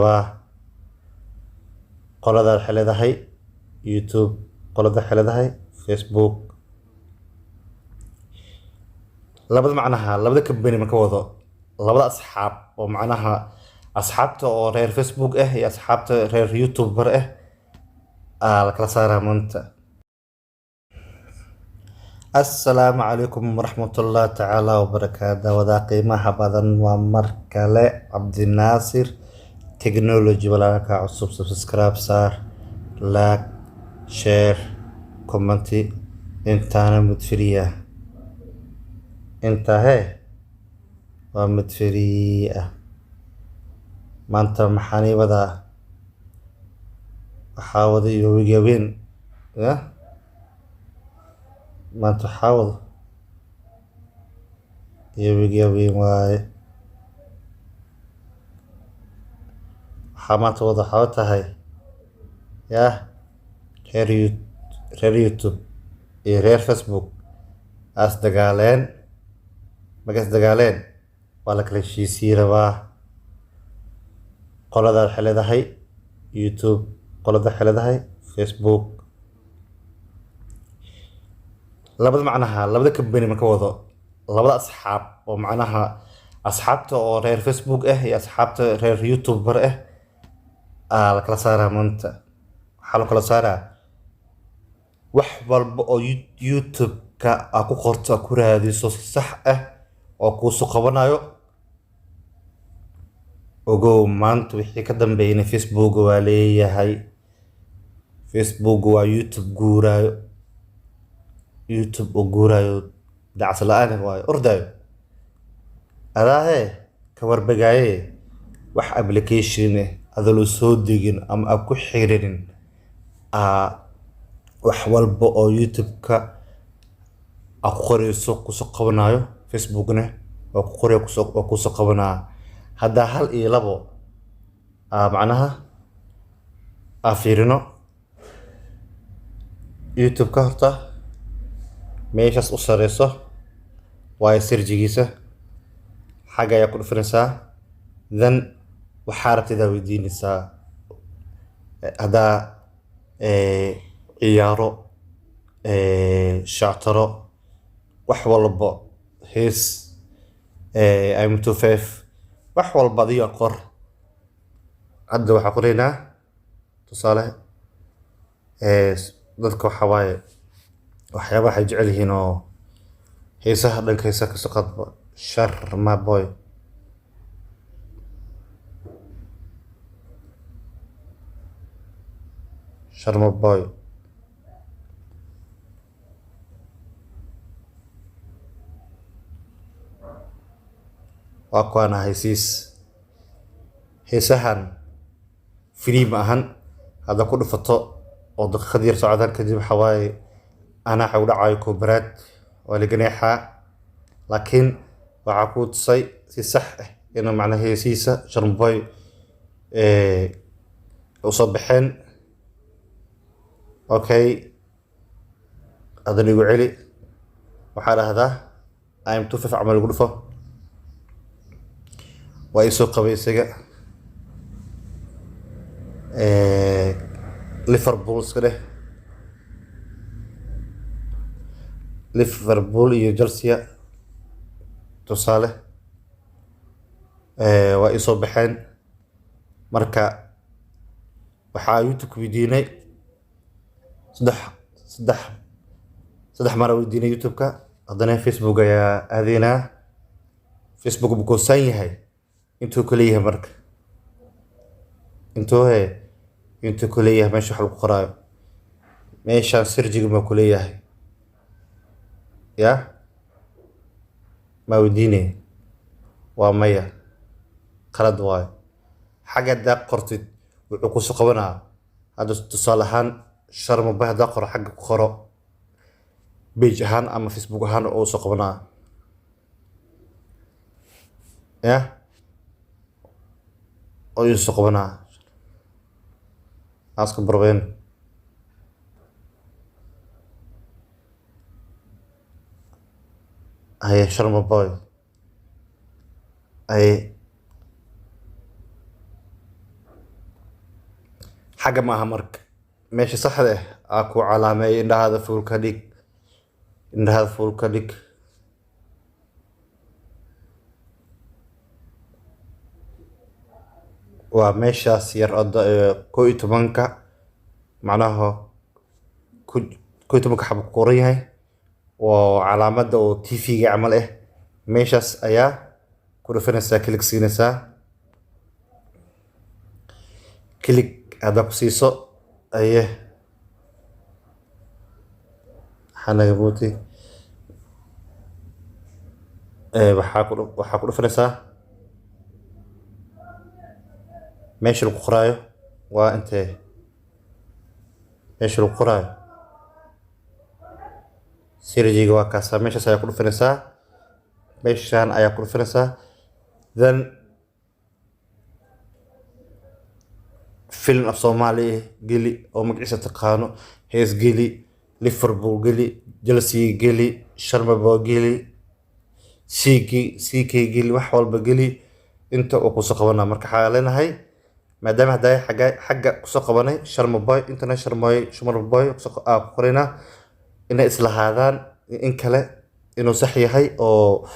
rabaa qolada waxay leedahay YouTube, qolada waxay leedahay Facebook. labada macnaha labada company ma ka wado labada asxaab oo macnaha asxaabta oo reer Facebook ah iyo asxaabta reer YouTuber la kala saaraa maanta. Assalaamu calaykum waraxmatullaahi tacaala wabarakaatuh. Wada qiimaha badan waa mar kale Cabdinaasir Technology. Walaalka cusub subscribe saar, like, share, comment intaana mid free ah. Inta waa mid free ah. Maanta maxaan wadaa waxaa wada iyo weyn maanta waxaa wada iyo weyn waaye. waxaa maanta wada waxaa tahay reer YouTube iyo reer Facebook as dagaaleen. Markaas dagaaleen waa la kala heshiisiin rabaa. qolada waxay leedahay YouTube, qolada waxay leedahay Facebook. labada macnaha labada company ma ka wado labada asxaab oo macnaha asxaabta oo reer Facebook iyo asxaabta reer YouTuber la kala saaraa maanta. waxaa la kala saaraa wax walba oo YouTube-ka ku qorto ku raadiso sax oo kuu soo qabanayo. ogow maanta wixii ka dambeeyay Facebook waa leeyahay. Facebook waa YouTube guuraayo. YouTube oo guuraayo dacas la'aan waayo ordaayo. adaahe ka warbagaaye wax application adoo loo soo degin ama aad ku xiriirin wax walba oo YouTube-ka ku qorayso ku soo qabanayo. Facebook-na oo ku qorayo ku soo qabanaa. hadda hal iyo labo macnaha fiirino YouTube-ka horta meeshaas u sareyso waayo sirjigiisa xagga ayaa ku dhufanaysaa. then waxaa rabtida weydiinaysaa haddaa ciyaaro shactaro wax walba hees im25 wax walba adiga qor. hadda waxaa qoraynaa tusaale dadka waxaa waaye waxyaabaha waxay jecel yihiin oo heesaha dhanka heesaha kasoo qadba Sharma Boy. Sharma Boy waa kuwaana heesahan free ma ahan. hadda ku dhufato oo daqiiqad yar socdaan kadib waxaa waaye anaa waxa u dhacayo koobaraad waa la ganeexaa. laakiin waxaa ku tusay si sax inuu macnaha heesiisa Sharma Boy u soo baxeen. okay haddana igu celi waxaa dhahdaa im25 camal lagu dhufo waa isoo qabay isaga. Liverpool iska dheh Liverpool iyo Chelsea tusaale waa isoo baxeen. marka waxaa YouTube weydiinay saddex mar weydiinay YouTube-ka. haddana Facebook ayaa aadeynaa. Facebook buu goosan yahay intuu ka leeyahay marka intuu ku leeyahay meesha wax lagu qoraayo meeshaan sirjiga ma ku leeyahay ma weydiinay waa maya qalad waayo. xagga haddaa qortid wuxuu ku soo qabanaa. hadda tusaale ahaan Sharma Boy haddaa qoro xagga ku qoro page ahaan ama Facebook ahaan oo soo qabanaa oo soo qabanaa aska barben. Sharma Boy حاجة معها مرك ماشي صح ده أكو علامة إن هذا فول كديك إن هذا فول كديك وماشي سير كوي تمانكا معناها كوي تمانكا حب قوريها وعلامة أو تي في عمل ماشي أيا كل فينسا كليك سينسا كليك هذا بسيسو أيه حنا جبوتي waxaa ku dhufanaysaa meesha lagu qoraayo waa intee meesha lagu qoraayo sirjiga waa kaasa meeshaas ayaa ku dhufanaysaa meeshaan ayaa ku dhufanaysaa then film af Soomaali geli oo magaciisa taqaano hees geli Liverpool geli Chelsea geli Sharmabo geli CK geli wax walba geli inta uu ku soo qabanaa marka waxaa leenahay maadaama haday xagga ku soo qabanay Sharmabo Sharmabo ku qorayna inay isla haadaan in kale inuu sax yahay oo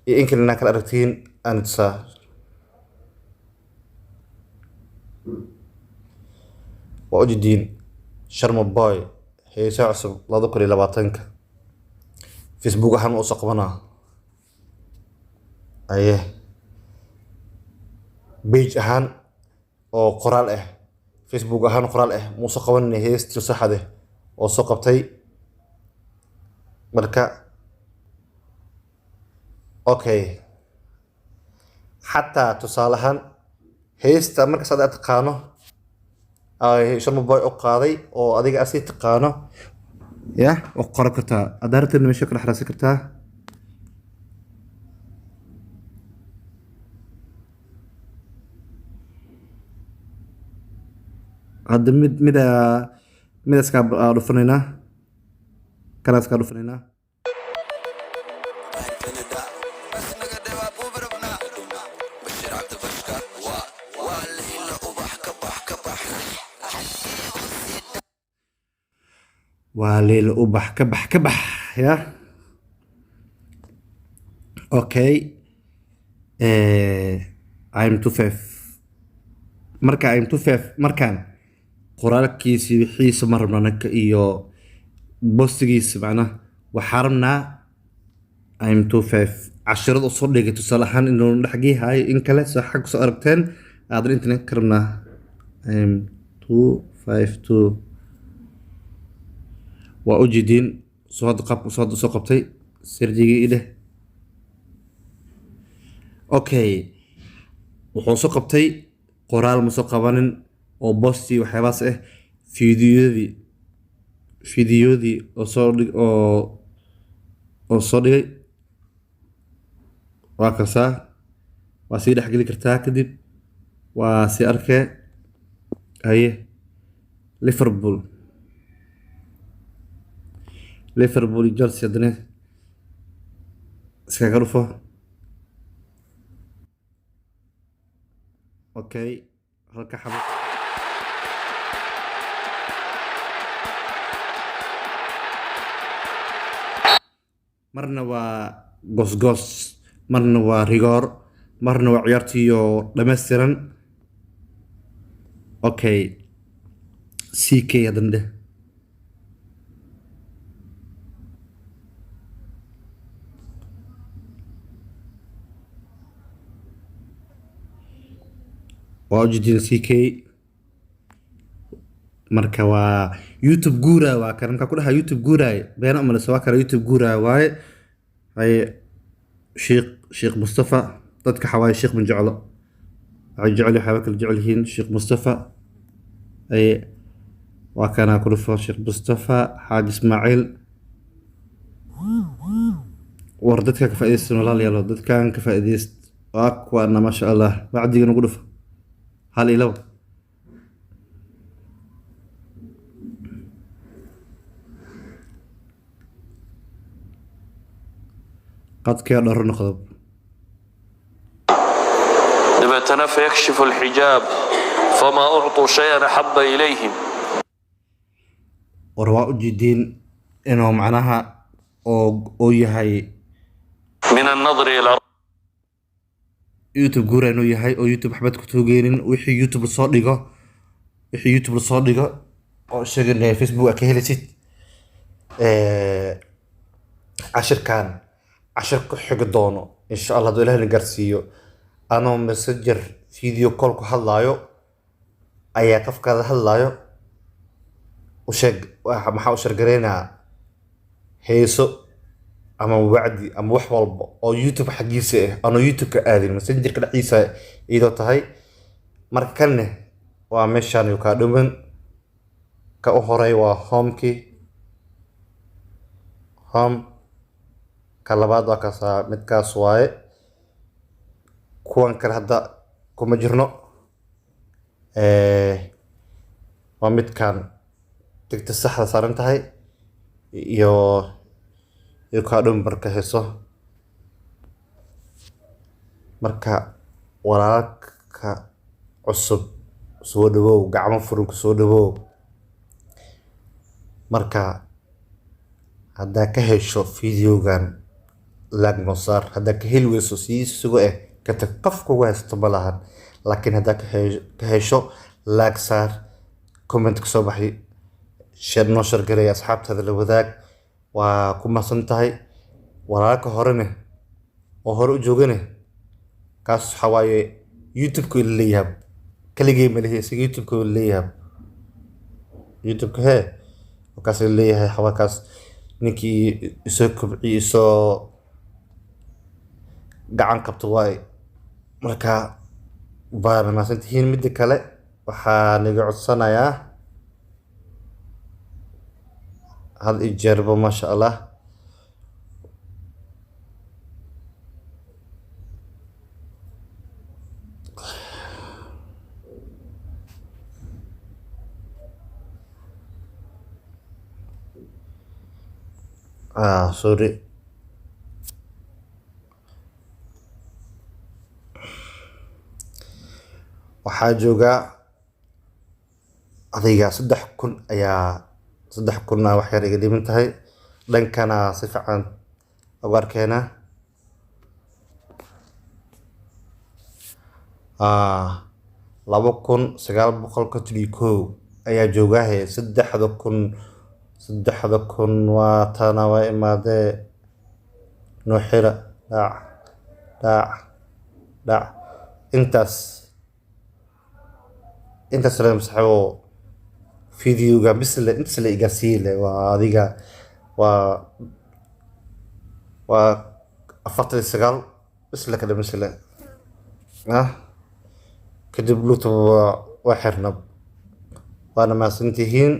in kale kala aragtiin ansa وأجدين Sharmabo heesa cusub 2020 Facebook waxaan u soo qabanaa أيه بيج أهان أو قرال فيسبوك أهان قرال موسى قوانين هيس تصحى ده أو سقبتي مركا أوكي حتى تصالحان هيس تمرك صدق تقانو Sharmabo أو قاضي أو أديك أسي تقانو يا وقرأ كرتا أدارت إنه مش يكره حراسة كرتا هذا ميدا سكاب رفنينا كلا سكاب رفنينا وليل أبح كبح يا أوكي I'm too fast مركا I'm too fast مركان qoraalkiisi wixiisa marnana iyo postigiisa macna waxarna I'm 25 casharada u soo dhigay tusalahan inuu dhaxgiihay in kale soo xaq soo aragteen aad internet karna I'm 252 waa ujeedin soo qabtay sirjigii ile okay wuxuu soo qabtay qoraal ma soo qabanin oo bosti waxyaabaas fiidiyoodii oo soo dhigay waa kasaa waa sii dhexgeli kartaa kadib waa sii arkee haye Liverpool iyo Chelsea haddana iskaga dhufo okay halka xabo marna waa gosgos marna waa rigoor marna waa ciyaartii oo dhameystiran okay CK hadande waa ujeedin CK marka waa YouTube guura waa kan marka ku dhaha YouTube guuraay been ama soo kala YouTube guuraay waaye ay Sheikh Mustafa dadka xawaay Sheikh bin Jaclo ay jecel xawaak jecelhiin Sheikh Mustafa ay waa kana ku dhufo Sheikh Mustafa Haaj Ismaaciil war dadka ka faa'iideysan walaalayaal dadkan ka faa'iideyst waa ma sha Allah bacdiga ugu dhufo hal ilaw قد كان الرنقض دبتنا فيكشف الحجاب فما أعطوا شيئا أحب إليهم ورواه ujeedin inuu macnaha oo yahay من النظر إلى youtube guura inuu yahay oo youtube waxbad ku toogeenin wixii youtube lasoo dhigo oo sheegay facebook aad ka helisid cashirkan cashir ku xigi doono insha allah hadduu ilaahay na gaarsiiyo anoo messenger video call ku hadlaayo ayaa qofkaada hadlaayo maxaa u shargareynaa heeso ama wacdi ama wax walba oo youtube xaggiisa ah anoo youtube ka aadin messengerka dhexdiisa iyadoo tahay marka kanne waa meeshaan kaa dhuman ka u horay waa home ka labaad waa kaasaa midkaas waaye kuwan kale hadda kuma jirno waa midkan tigta saxda saaran tahay iyo kaa dhuman marka heeso marka walaalka cusub soo dhawow gacmo furan ku soo dhawow marka haddaa ka hesho videogan laag noo saar haddaa ka heli weyso sii sugo ka tag qof kugu haysto ma lahan laakiin haddaa ka hesho laag saar comment kasoo baxay noo shargareey asxaabtaada la wadaag waa ku mahadsan tahay walaalka horene oo hore u joogane kaas waxaa waaye youtube-ka ila leeyahay kaligay ma lehe isaga youtube-ka ila leeyahay youtube-ka hee kaas ila leeyahay xawaakaas ninkii isoo kobciy isoo gacan qabto waay marka baana mahadsantihiin midda kale waxaa naga codsanayaa had i jeerba maasha allah sorry waxaa joogaa adayga 3,000 ayaa 3,000 wax yar iga dhiman tahay dhankana si fiican ugu arkeena 2,951 ayaa joogaahe 3,000 waa tana waa imaadee noo xira dhac intaas la masaxo videoga bisle intaas la igaarsiile waa adiga waa 49 bisle kada misle kadib bluetooth waa xirnab waana mahadsantihiin